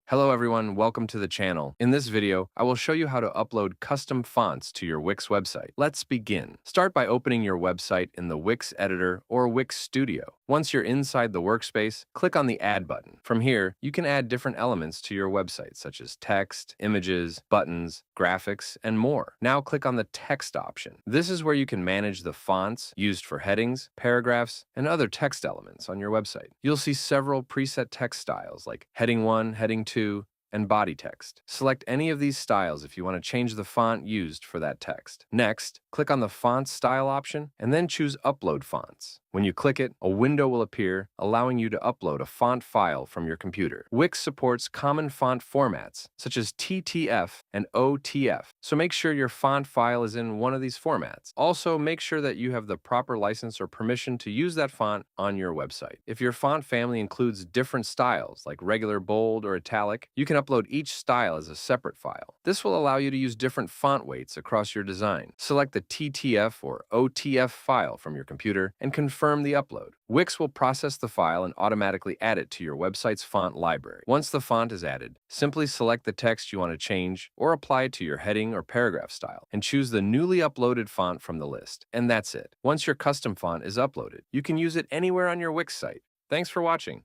Hello everyone, welcome to the channel. In this video, I will show you how to upload custom fonts to your Wix website. Let's begin. Start by opening your website in the Wix editor or Wix Studio. Once you're inside the workspace, click on the Add button. From here, you can add different elements to your website, such as text, images, buttons, graphics, and more. Now click on the Text option. This is where you can manage the fonts used for headings, paragraphs, and other text elements on your website. You'll see several preset text styles like Heading 1, Heading 2, and body text. Select any of these styles if you want to change the font used for that text. Next, click on the Font Style option and then choose Upload Fonts. When you click it, a window will appear, allowing you to upload a font file from your computer. Wix supports common font formats, such as TTF and OTF, so make sure your font file is in one of these formats. Also, make sure that you have the proper license or permission to use that font on your website. If your font family includes different styles, like regular, bold, or italic, you can upload each style as a separate file. This will allow you to use different font weights across your design. Select the TTF or OTF file from your computer and confirm the upload. Wix will process the file and automatically add it to your website's font library. Once the font is added, simply select the text you want to change or apply it to your heading or paragraph style and choose the newly uploaded font from the list. And that's it. Once your custom font is uploaded, you can use it anywhere on your Wix site. Thanks for watching.